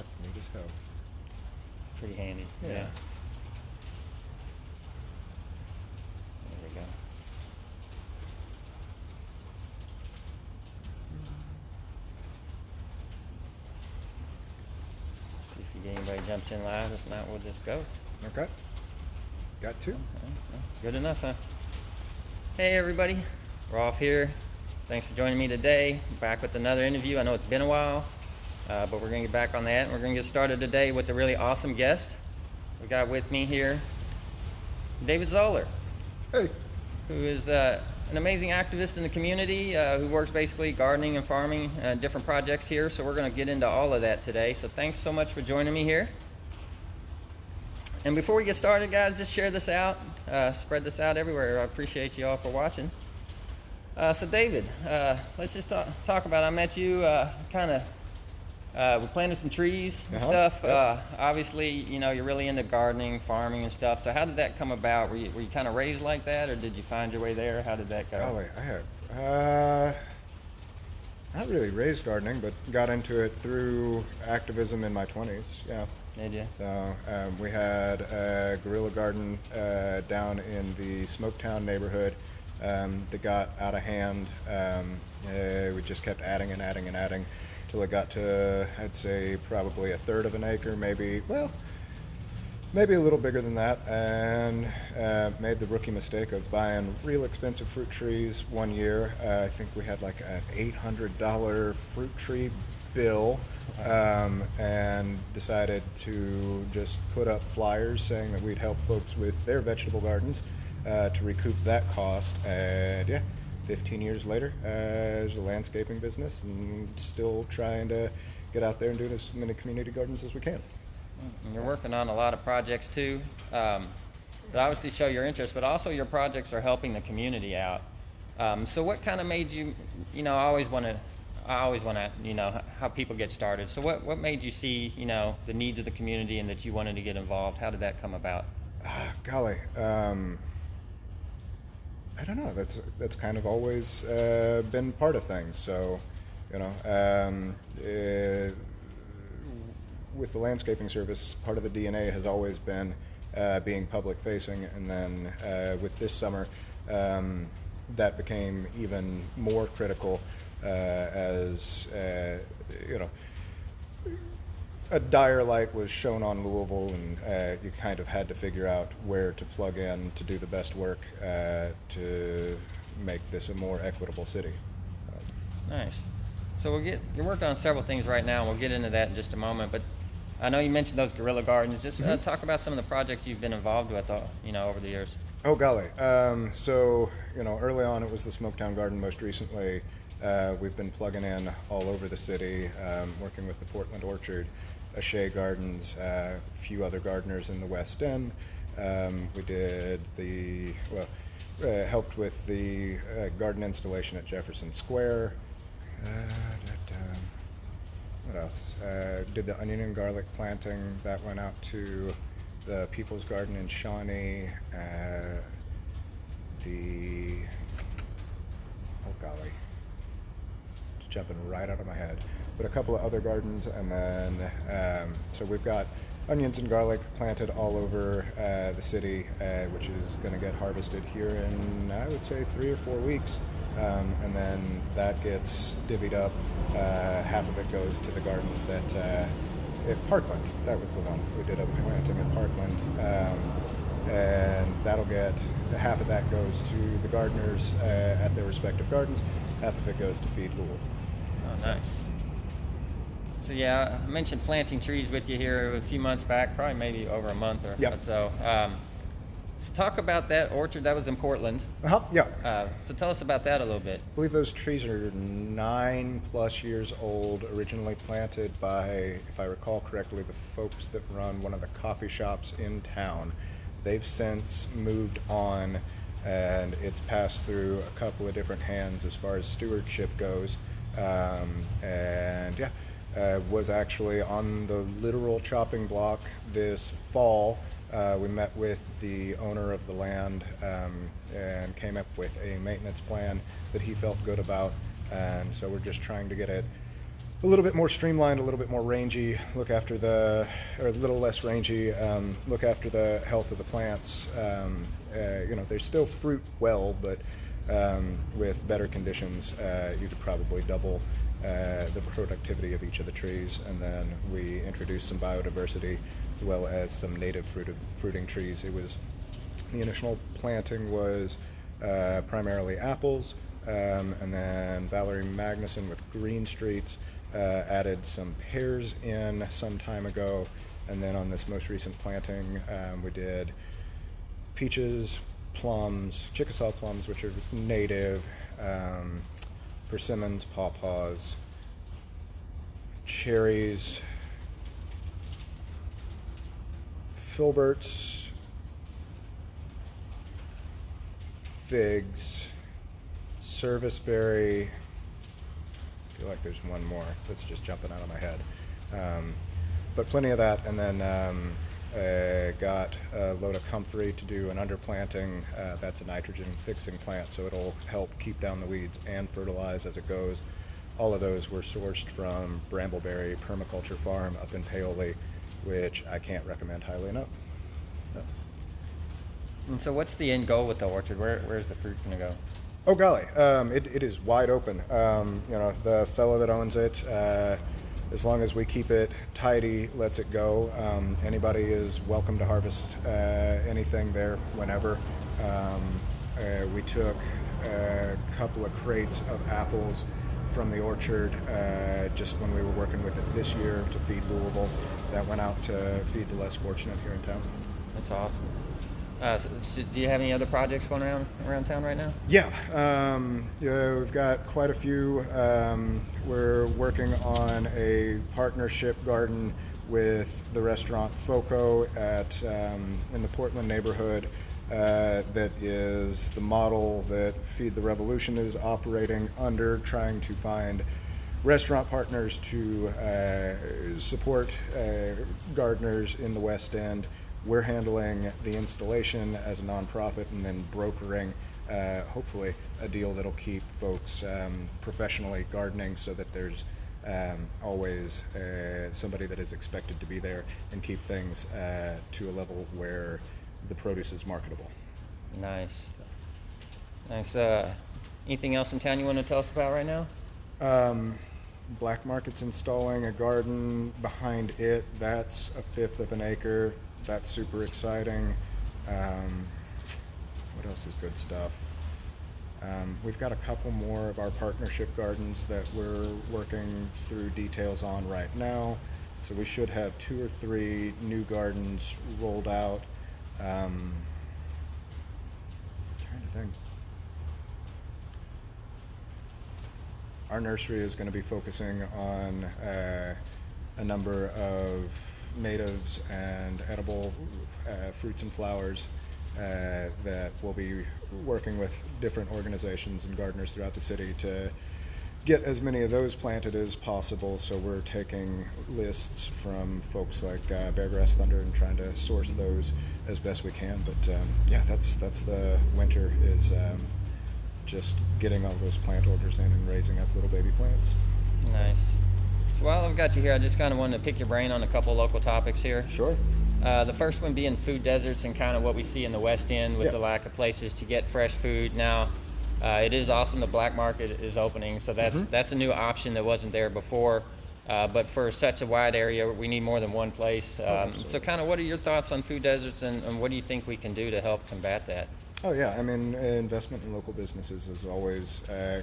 that's neat as hell. It's pretty handy. Yeah. There we go. See if anybody jumps in live. If not, we'll just go. Okay. Got two. Good enough, huh? Hey, everybody. We're off here. Thanks for joining me today. Back with another interview. I know it's been a while, but we're going to get back on that. And we're going to get started today with a really awesome guest. We got with me here David Zoller. Hey. Who is an amazing activist in the community who works basically gardening and farming, different projects here. So we're going to get into all of that today. So thanks so much for joining me here. And before we get started, guys, just share this out, spread this out everywhere. I appreciate you all for watching. So David, let's just talk about, I met you we planted some trees and stuff. Yep. Obviously, you know, you're really into gardening, farming and stuff. So how did that come about? Were you kind of raised like that, or did you find your way there? How did that go? Golly, I have not really raised gardening, but got into it through activism in my 20s. Yeah. Did you? So we had a guerrilla garden down in the Smoketown neighborhood that got out of hand. We just kept adding and adding and adding till it got to, I'd say, probably a third of an acre, maybe a little bigger than that, and made the rookie mistake of buying real expensive fruit trees one year. I think we had like an $800 fruit tree bill, and decided to just put up flyers saying that we'd help folks with their vegetable gardens to recoup that cost. And yeah, 15 years later, there's a landscaping business and still trying to get out there and do as many community gardens as we can. And you're working on a lot of projects too that obviously show your interest, but also your projects are helping the community out. So what kind of made you, I always want to, how people get started. So what made you see, the needs of the community and that you wanted to get involved? How did that come about? Golly, I don't know. That's kind of always been part of things. So, with the landscaping service, part of the DNA has always been being public facing, and then with this summer, that became even more critical as a dire light was shown on Louisville, and you kind of had to figure out where to plug in to do the best work to make this a more equitable city. Nice. So you're working on several things right now, and we'll get into that in just a moment. But I know you mentioned those guerrilla gardens. Just talk about some of the projects you've been involved with, over the years. Oh golly. So early on it was the Smoketown Garden. Most recently, we've been plugging in all over the city, working with the Portland Orchard, Shea Gardens, a few other gardeners in the West End. We did helped with the garden installation at Jefferson Square. What else? Did the onion and garlic planting that went out to the People's Garden in Shawnee. Golly, it's jumping right out of my head. But a couple of other gardens, and then so we've got onions and garlic planted all over the city, which is going to get harvested here in, I would say, 3 or 4 weeks. And then that gets divvied up. Half of it goes to the garden at Parkland. That was the one. We did a planting at Parkland. And that'll get, half of that goes to the gardeners at their respective gardens. Half of it goes to feed Louisville. Oh, nice. So yeah, I mentioned planting trees with you here a few months back, probably maybe over a month or so. So talk about that orchard. That was in Portland. Yeah. So tell us about that a little bit. I believe those trees are 9+ years old, originally planted by, if I recall correctly, the folks that run one of the coffee shops in town. They've since moved on, and it's passed through a couple of different hands as far as stewardship goes. Was actually on the literal chopping block this fall. We met with the owner of the land and came up with a maintenance plan that he felt good about, and so we're just trying to get it a little bit more streamlined, a little bit more rangy, or a little less rangy, look after the health of the plants. There's still fruit well, but with better conditions, you could probably double the productivity of each of the trees. And then we introduced some biodiversity as well as some native fruiting trees. The initial planting was primarily apples, and then Valerie Magnuson with Green Streets added some pears in some time ago, and then on this most recent planting we did peaches, plums, Chickasaw plums, which are native, persimmons, pawpaws, cherries, filberts, figs, serviceberry. I feel like there's one more that's just jumping out of my head, but plenty of that. And then got a load of comfrey to do an underplanting. That's a nitrogen fixing plant, so it'll help keep down the weeds and fertilize as it goes. All of those were sourced from Brambleberry Permaculture Farm up in Paoli, which I can't recommend highly enough. And so what's the end goal with the orchard? Where's the fruit going to go? Oh golly, it is wide open. The fellow that owns it, as long as we keep it tidy, lets it go, anybody is welcome to harvest anything there whenever. We took a couple of crates of apples from the orchard just when we were working with it this year to feed Louisville. That went out to feed the less fortunate here in town. That's awesome. So do you have any other projects going around town right now? Yeah, we've got quite a few. We're working on a partnership garden with the restaurant Foco in the Portland neighborhood. That is the model that Feed the Revolution is operating under, trying to find restaurant partners to support gardeners in the West End. We're handling the installation as a nonprofit and then brokering, hopefully, a deal that'll keep folks professionally gardening so that there's always somebody that is expected to be there and keep things to a level where the produce is marketable. Nice. Anything else in town you want to tell us about right now? Black Market's installing a garden behind it. That's 1/5 of an acre. That's super exciting. What else is good stuff? We've got a couple more of our partnership gardens that we're working through details on right now. So we should have 2 or 3 new gardens rolled out. Trying to think. Our nursery is going to be focusing on a number of natives and edible fruits and flowers that we'll be working with different organizations and gardeners throughout the city to get as many of those planted as possible. So we're taking lists from folks like Beargrass Thunder and trying to source those as best we can. But yeah, that's the winter is just getting all those plant orders in and raising up little baby plants. Nice. So while I've got you here, I just kind of wanted to pick your brain on a couple local topics here. Sure. The first one being food deserts and kind of what we see in the West End with the lack of places to get fresh food. Now, it is awesome the black market is opening, so that's a new option that wasn't there before. But for such a wide area, we need more than one place. So kind of what are your thoughts on food deserts and what do you think we can do to help combat that? Oh yeah, I mean, investment in local businesses is always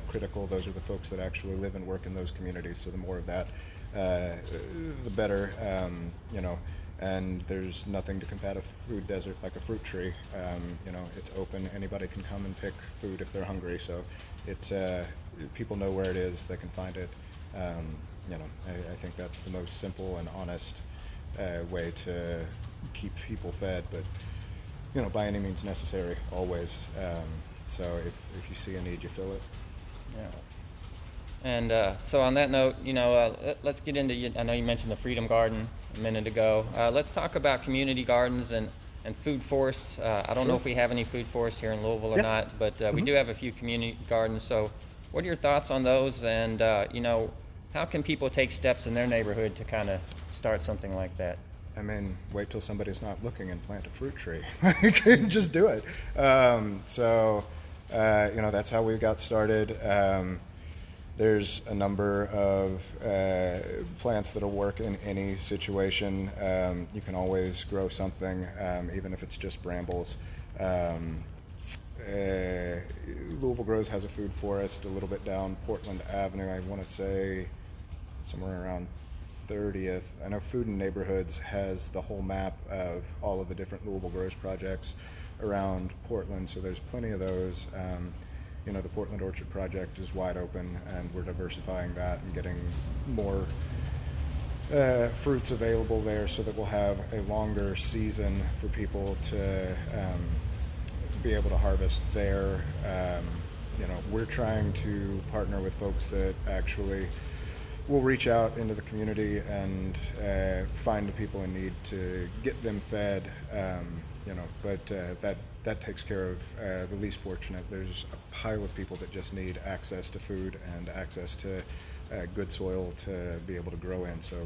critical. Those are the folks that actually live and work in those communities, so the more of that, the better, and there's nothing to combat a food desert like a fruit tree. It's open, anybody can come and pick food if they're hungry, so people know where it is, they can find it. I think that's the most simple and honest way to keep people fed, but by any means necessary, always. So if you see a need, you fill it. Yeah. And so on that note, let's get into, I know you mentioned the Freedom Garden a minute ago. Let's talk about community gardens and food forests. I don't know if we have any food forests here in Louisville or not, but we do have a few community gardens. So what are your thoughts on those? And, how can people take steps in their neighborhood to kind of start something like that? I mean, wait till somebody's not looking and plant a fruit tree. Just do it. That's how we got started. There's a number of plants that'll work in any situation. You can always grow something, even if it's just brambles. Louisville Grows has a food forest a little bit down Portland Avenue. I want to say somewhere around 30th. I know Food and Neighborhoods has the whole map of all of the different Louisville Grows projects around Portland, so there's plenty of those. The Portland Orchard Project is wide open, and we're diversifying that and getting more fruits available there so that we'll have a longer season for people to be able to harvest there. We're trying to partner with folks that actually will reach out into the community and find the people in need to get them fed. But that takes care of the least fortunate. There's a pile of people that just need access to food and access to good soil to be able to grow in. So,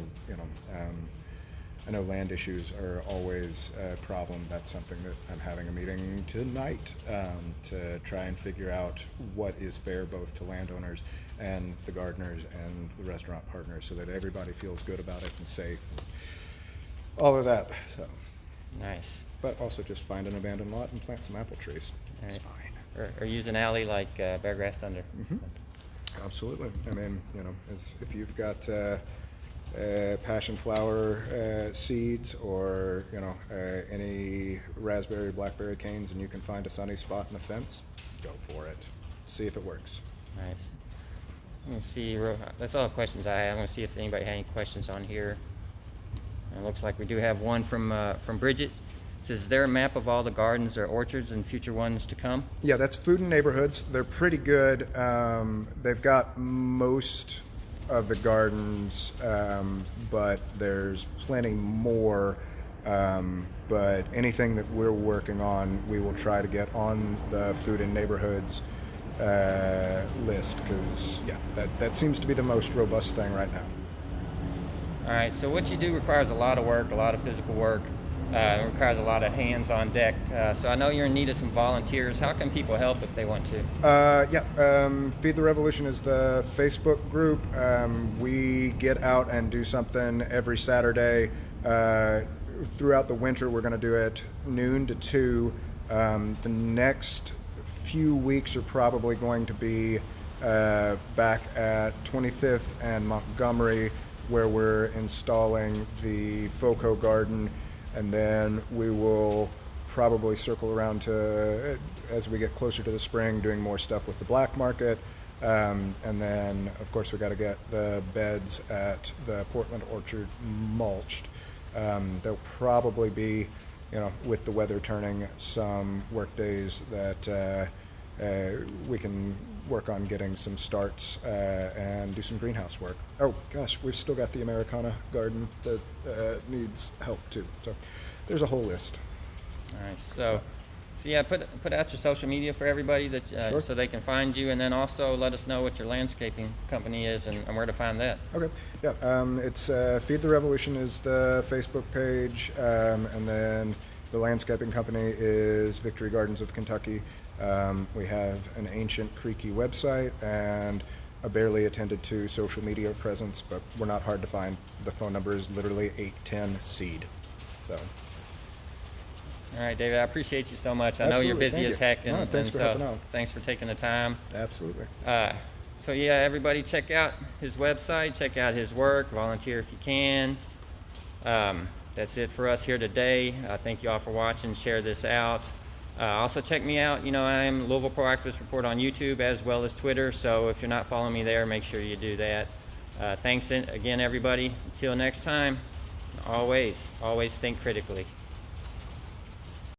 I know land issues are always a problem. That's something that I'm having a meeting tonight to try and figure out what is fair both to landowners and the gardeners and the restaurant partners, so that everybody feels good about it and safe, and all of that. So Nice. But also just find an abandoned lot and plant some apple trees. Right. It's fine. Or use an alley like Bear Grass Thunder. Mm-hmm. Absolutely. I mean, if you've got passion flower seeds or any raspberry, blackberry canes, and you can find a sunny spot in a fence, go for it. See if it works. Nice. Let me see. That's all the questions I have. I'm going to see if anybody had any questions on here. It looks like we do have one from Bridget. It says, is there a map of all the gardens or orchards and future ones to come? Yeah, that's Food and Neighborhoods. They're pretty good. They've got most of the gardens, but there's plenty more. But anything that we're working on, we will try to get on the Food and Neighborhoods list, because that seems to be the most robust thing right now. All right, so what you do requires a lot of work, a lot of physical work. It requires a lot of hands on deck. So I know you're in need of some volunteers. How can people help if they want to? Feed the Revolution is the Facebook group. We get out and do something every Saturday. Throughout the winter, we're going to do it noon to 2. The next few weeks are probably going to be back at 25th and Montgomery, where we're installing the FOCO garden, and then we will probably circle around to, as we get closer to the spring, doing more stuff with the black market. And then, of course, we got to get the beds at the Portland Orchard mulched. There'll probably be, with the weather turning, some work days that we can work on getting some starts and do some greenhouse work. Oh gosh, we've still got the Americana garden that needs help too. So there's a whole list. All right, so yeah, put out your social media for everybody that Sure. so they can find you, and then also let us know what your landscaping company is and where to find that. Okay, yeah, it's Feed the Revolution is the Facebook page, and then the landscaping company is Victory Gardens of Kentucky. We have an ancient creaky website and a barely attended to social media presence, but we're not hard to find. The phone number is literally 810-SEED. So. All right, David, I appreciate you so much. I know you're Absolutely, busy thank as you. heck, No, thanks for helping out. Thanks for taking the time. Absolutely. So yeah, everybody check out his website, check out his work, volunteer if you can. That's it for us here today. Thank you all for watching. Share this out. Also check me out. I'm Louisville ProActivist Report on YouTube as well as Twitter. So if you're not following me there, make sure you do that. Thanks again, everybody. Until next time, always think critically.